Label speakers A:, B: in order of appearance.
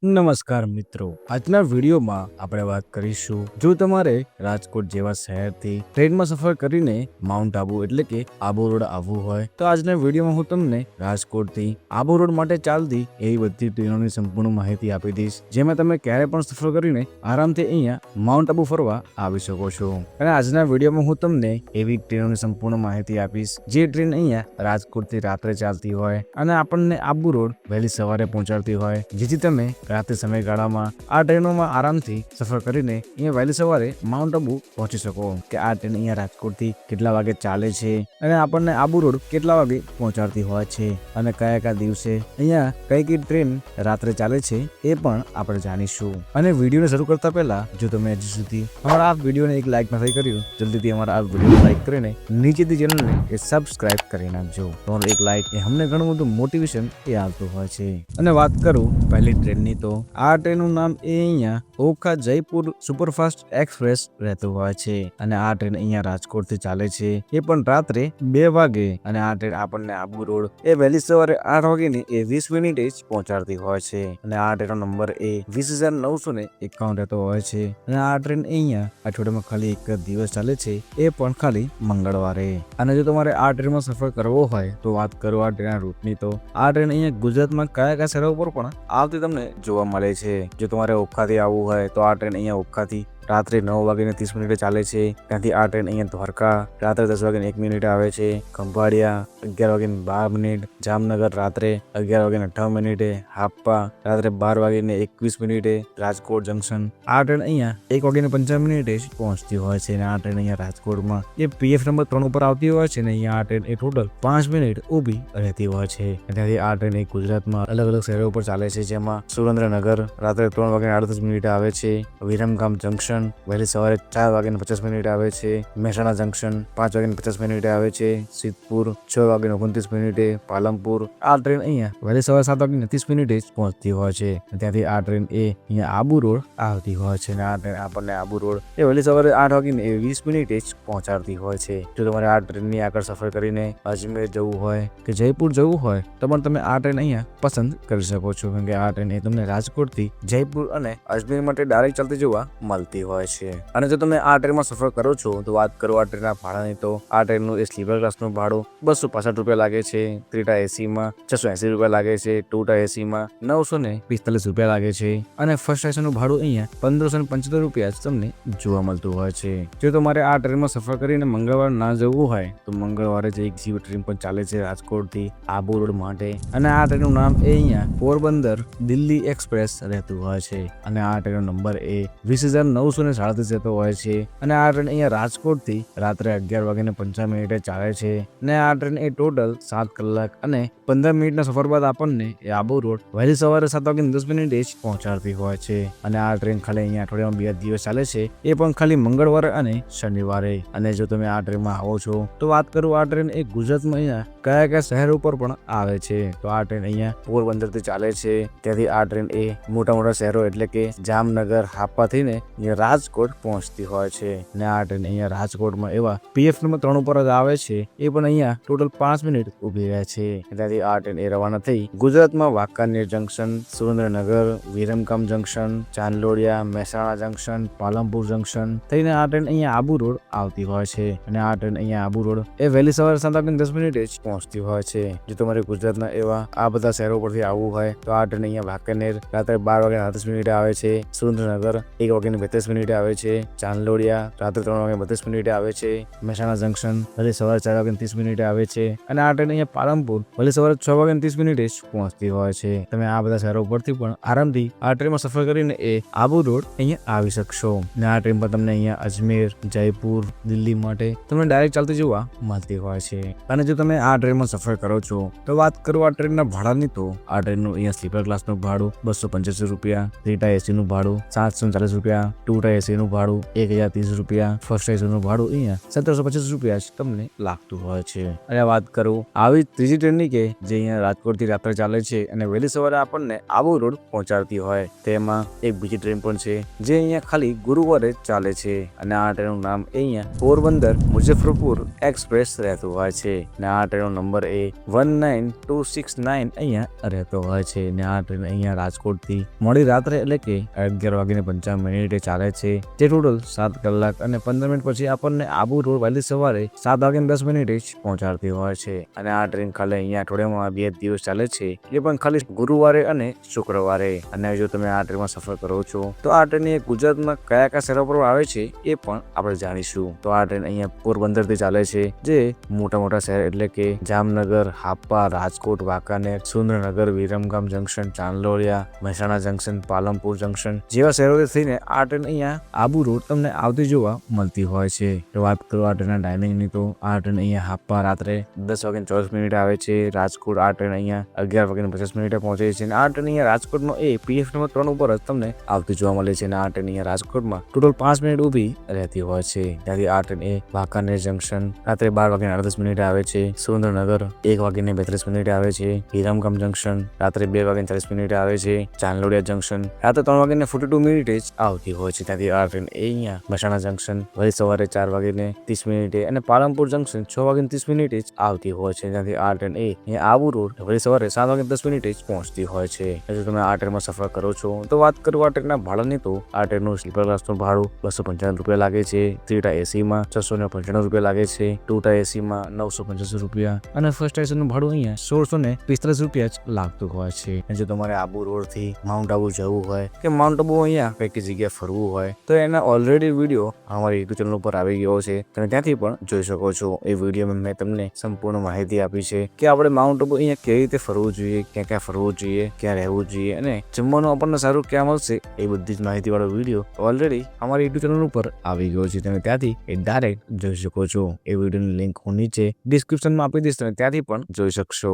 A: નમસ્કાર મિત્રો, આજના વિડીયોમાં આપણે વાત કરીશું જો તમારે રાજકોટ જેવા શહેરથી ટ્રેનમાં સફર કરીને માઉન્ટ આબુ એટલે કે આબુ રોડ આવવું હોય તો આજના વિડીયોમાં હું તમને રાજકોટથી આબુ રોડ માટે ચાલતી એવી બધી ટ્રેનોની સંપૂર્ણ માહિતી આપી દઈશ, જેમાં તમે ક્યારે પણ સફર કરીને આરામથી અહીંયા માઉન્ટ આબુ ફરવા આવી શકો છો। અને આજના વિડીયોમાં હું તમને એવી ટ્રેનોની સંપૂર્ણ માહિતી આપીશ જે ટ્રેન અહીંયા રાજકોટથી રાત્રે ચાલતી હોય અને આપણને આબુ રોડ વહેલી સવારે પહોંચાડતી હોય, જેથી તમે રાત્રિ સમયગાળામાં આ ટ્રેનોમાં આરામથી સફર કરીને અહીંયા વહેલી સવારે માઉન્ટ આબુ પહોંચી શકો કે આ ટ્રેન અહીંયા રાજકોટથી કેટલા વાગે ચાલે છે અને આપણને આબુ રોડ કેટલા વાગે પહોંચાડતી હોય છે અને કયા કયા દિવસે અહીંયા કઈ ટ્રેન રાત્રે ચાલે છે એ પણ આપણે જાણીશું। અને વિડીયોને શરૂ કરતા પહેલા જો તમે હજી સુધી અમારા આ વિડીયોને એક લાઈક નથી કર્યું, જલ્દીથી અમારા આ વિડીયો લાઈક કરીને નીચેથી ચેનલને સબસ્ક્રાઇબ કરી નાખજો। તમારો એક લાઈક એ અમને ઘણું બધું મોટિવેશન એ આવતું હોય છે। અને વાત કરું પહેલી ટ્રેનની તો આ ટ્રેનનું નામ એ અહીંયા ઓખા જયપુર સુપરફાસ્ટ એક્સપ્રેસ રહેતું હોય છે અને આ ટ્રેન અહીંયા રાજકોટથી ચાલે છે એ પણ રાત્રે 2 વાગે અને આ ટ્રેન આપણને આબુ રોડ એ વહેલી સવારે 8 વાગે એ 20 મિનિટે જ પહોંચાડતી હોય છે અને આ ટ્રેનનો નંબર એ 20,951 રહેતો હોય છે અને આ ટ્રેન અહીંયા અઠવાડિયામાં ખાલી એક દિવસ ચાલે છે એ પણ ખાલી મંગળવારે। અને જો તમારે આ ટ્રેનમાં સફર કરવો હોય તો વાત કરો આ ટ્રેનના રૂટની તો આ ટ્રેન અહીંયા ગુજરાતમાં કયા કયા શહેરો પર પણ આવતી તમને જોવા મળે છે। જો તમારે ઓખાથી આવવું હોય તો આ ટ્રેન અહીંયા ઓખાથી રાત્રે 9:30 ચાલે છે। ત્યાંથી આ ટ્રેન અહીંયા દ્વારકા રાત્રે 10:01 આવે છે, ખંભાળિયા 11:12, જામનગર રાત્રે 11:58, હાપા રાત્રે 12:21, રાજકોટ જંકશન આ ટ્રેન અહીંયા 1:55 જ પહોંચતી હોય છે અને આ ટ્રેન અહીંયા રાજકોટમાં એ PF નંબર 3 ઉપર આવતી હોય છે ને અહીંયા આ ટ્રેન એ ટોટલ 5 મિનિટ ઊભી રહેતી હોય છે। ત્યાંથી આ ટ્રેન એ ગુજરાતમાં અલગ અલગ શહેરો ઉપર ચાલે છે, જેમાં સુરેન્દ્રનગર રાત્રે 3:38 આવે છે, વિરમગામ જંકશન વહેલી સવારે 4:50 આવે છે, મહેસાણા જંકશન 5:50 આવે છે, સિદ્ધપુર 6:29, પાલનપુર આ ટ્રેન અહીંયા વહેલી સવારે 7:30 જ પહોંચતી હોય છે। ત્યાંથી આ ટ્રેન એ અહીંયા આબુ રોડ આવતી હોય છે અને આ ટ્રેન આપણને આબુ રોડ એ વહેલી સવારે 8:20 જ પહોંચાડતી હોય છે। જો તમારે આ ટ્રેનની આગળ સફર કરીને અજમેર જવું હોય કે જયપુર જવું હોય તો પણ તમે આ ટ્રેન અહીંયા પસંદ કરી શકો છો, કેમ કે આ ટ્રેન એ તમને રાજકોટથી જયપુર અને અજમેર માટે ડાયરેક્ટ ચાલતી જોવા મળતી હોય છે। અને જો તમે આ ટ્રેનમાં સફર કરો છો તો વાત કરો આ ટ્રેનના ભાડાની તો આ ટ્રેનનું એ સ્લીપર ક્લાસનું ભાડું 265 રૂપિયા લાગે છે, 3ટા એસીમાં 680 રૂપિયા લાગે છે, 2ટા એસીમાં 945 રૂપિયા લાગે છે અને ફર્સ્ટ એસીનું ભાડું અહીંયા 1575 રૂપિયા જ તમને જોવા મળતું હોય છે। જો તમારે આ ટ્રેનમાં સફર કરીને મંગળવાર ના જવું હોય તો મંગળવારે જ એક જીવ ટ્રેન પણ ચાલે છે રાજકોટથી આબુ રોડ માટે અને આ ટ્રેનનું નામ એ અહીંયા પોરબંદર દિલ્હી એક્સપ્રેસ રહેતું હોય છે અને આ ટ્રેનનો નંબર એ 20,937 રહેતો હોય છે અને આ ટ્રેન અહીંયા રાજકોટથી રાત્રે 11:55 ચાલે છે અને આ ટ્રેન એ ટોટલ 7 કલાક અને 15 મિનિટના સફર બાદ આપણને એ આબુ રોડ વહેલી સવારે 7:10 જ પહોંચાડતી હોય છે અને આ ટ્રેન ખાલી અહીંયા અઠવાડિયામાં 2 દિવસ ચાલે છે એ પણ ખાલી મંગળવારે અને શનિવારે। અને જો તમે આ ટ્રેનમાં આવો છો તો વાત કરું આ ટ્રેન એ ગુજરાતમાં અહીંયા કયા કયા શહેરો ઉપર પણ આવે છે તો આ ટ્રેન અહીંયા પોરબંદરથી ચાલે છે, ત્યાંથી આ ટ્રેન એ મોટા મોટા શહેરો એટલે કે જામનગર હાપા થઈને રાજકોટ પહોંચતી હોય છે અને આ ટ્રેન અહીંયા રાજકોટમાં એવા PF નંબર 3 ઉપર જ આવે છે એ પણ અહીંયા ટોટલ 5 મિનિટ ઊભી રહે છે। ત્યાંથી આ ટ્રેન એ રવાના થઈ ગુજરાતમાં Wankaner junction, Surendranagar, Viramgam junction, Chandlodia, Mehsana junction, Palanpur junction થઈને આ ટ્રેન અહીંયા આબુ રોડ આવતી હોય છે અને આ ટ્રેન અહીંયા આબુ રોડ એ વહેલી સવારે 7:10 જ પહોંચતી હોય છે। જો તમારે ગુજરાતના એવા આ બધા શહેરો પરથી આવવું હોય તો આ ટ્રેન અહીંયા વાંકાનેર રાત્રે 12:38 આવે છે, સુરેન્દ્રનગર 1:32 આવે છે, ચાંદલોડિયા રાત્રે 3:32 આવે છે, મહેસાણા જંકશન વહેલી સવારે 4:30 આવે છે અને આ ટ્રેન અહીંયા પાલનપુર વહેલી સવારે 6:30 જ પહોંચતી હોય છે। તમે આ બધા શહેરો પરથી પણ આરામથી આ ટ્રેનમાં સફર કરીને એ આબુ રોડ અહીંયા આવી શકશો અને આ ટ્રેન પર તમને અહીંયા અજમેર, જયપુર, દિલ્હી માટે તમને ડાયરેક્ટ ચાલતી જોવા મળતી હોય છે। અને જો તમે આ ટ્રેનમાં સફર કરો છો તો વાત કરું આ ટ્રેનના ભાડાની તો આ ટ્રેનનું અહીંયા સ્લીપર ક્લાસનું ભાડું 285 રૂપિયા, 3ટા એસીનું ભાડું 740 રૂપિયા, 2ટા એસીનું ભાડું 1030 રૂપિયા, ફર્સ્ટ એસીનું ભાડું અહીંયા 1725 રૂપિયા જ તમને લાગતું હોય છે। અને વાત કરું આવી ત્રીજી ટ્રેનની કે જે અહીંયા રાજકોટથી રાત્રે ચાલે છે અને વહેલી સવારે આપણને આબુ રોડ પહોંચાડતી હોય, તેમાં એક બીજી ટ્રેન પણ છે જે અહીંયા ખાલી ગુરુવારે ચાલે છે અને આ ટ્રેનનું નામ અહીંયા પોરબંદર મુઝફ્ફરપુર એક્સપ્રેસ રહેતું હોય છે અને આ ટ્રેનનો નંબર એ 19269 અહીંયા રહેતો હોય છે અને આ ટ્રેન અહીંયા રાજકોટથી મોડી રાત્રે એટલે કે 11:55 ચાલે છે, જે ટોટલ 7 કલાક અને 15 મિનિટ પછી આપણને આબુ રોડ વહેલી સવારે 7:10 જ પહોંચાડતી હોય છે. અને આ ટ્રેન ખાલી અહીંયા અઠવાડિયામાં 2 દિવસ ચાલે છે, એ પણ ખાલી ગુરુવારે અને શુક્રવારે. અને જો તમે આ ટ્રેનમાં સફર કરો છો તો આ ટ્રેન ગુજરાતમાં કયા કયા શહેરો પર આવે છે એ પણ આપણે જાણીશું. તો આ ટ્રેન અહીંયા પોરબંદર થી ચાલે છે, જે મોટા મોટા શહેર એટલે કે Jamnagar, Hapa, Rajkot, Wankaner, Surendranagar, Viramgam junction, Chandlodia, Mehsana junction, Palanpur junction જેવા શહેરોથી થઈને આ ટ્રેન અહીંયા આબુ રોડ તમને આવતી જોવા મળતી હોય છે. તો વાત કરો આ ટ્રેનના ટાઈમિંગની, તો આ ટ્રેન અહીંયા હાપા રાત્રે 10:24 આવે છે. રાજકોટ આ ટ્રેન અહીંયા 11:50 પહોંચે છે. અને આ ટ્રેન અહીંયા રાજકોટમાં એ PF નંબર 3 ઉપર જ તમને આવતી જોવા મળે છે. અને આ ટ્રેન અહીંયા રાજકોટમાં ટોટલ 5 મિનિટ ઊભી રહેતી હોય છે. ત્યાંથી આ ટ્રેન એ વાંકાનેર જંકશન રાત્રે 12:38 આવે છે. સુરેન્દ્રનગર 1:32 આવે છે. વિરમગામ જંકશન રાત્રે 2:40 આવે છે. ચાંદલોડિયા જંકશન રાત્રે 3:42 જ આવતી હોય છે. ત્યાંથી આ ટ્રેન એ અહીંયા મહેસાણા જંકશન વહેલી સવારે 4:30 અને પાલનપુર જંકશન 6:30 જ આવતી હોય છે. ત્યાંથી આ ટ્રેન એ આબુ રોડ વહેલી સવારે 7:10 જ પહોંચતી હોય છે. જો તમે આ ટ્રેનમાં સફર કરો છો તો વાત કરું આ ટ્રેનના ભાડાની, તો આ ટ્રેનનું સ્લીપર ક્લાસનું ભાડું 295 રૂપિયા લાગે છે. 3 AC માં 695 રૂપિયા લાગે છે. 2 AC માં 985 રૂપિયા અને ફર્સ્ટ AC નું ભાડું અહીંયા 1645 રૂપિયા જ લાગતું હોય છે. જો તમારે આબુ રોડ થી માઉન્ટ આબુ જવું હોય કે માઉન્ટ આબુ અહીંયા કઈ જગ્યાએ ફરવું હોય તો એના ઓલરેડી વિડીયો અમારી યુટ્યુબ ચેનલ ઉપર આવી ગયો છે, તમે ત્યાંથી પણ જોઈ શકો છો. એ વિડીયોમાં મેં તમને સંપૂર્ણ માહિતી આપી છે કે આપણે માઉન્ટ આબુ અહીંયા કેવી રીતે ફરવું જોઈએ, ક્યાં ક્યાં ફરવું જોઈએ, ક્યાં રહેવું જોઈએ અને જમવાનું આપણને સારું ક્યાં મળશે, એ બધી જ માહિતી વાળો વિડીયો ઓલરેડી અમારી યુટ્યુબ ચેનલ ઉપર આવી ગયો છે, તમે ત્યાંથી એ ડાયરેક્ટ જોઈ શકો છો. એ વિડીયોની લિંક હું નીચે ડિસ્ક્રિપ્શનમાં આપી દઈશ, તમે ત્યાંથી પણ જોઈ શકશો.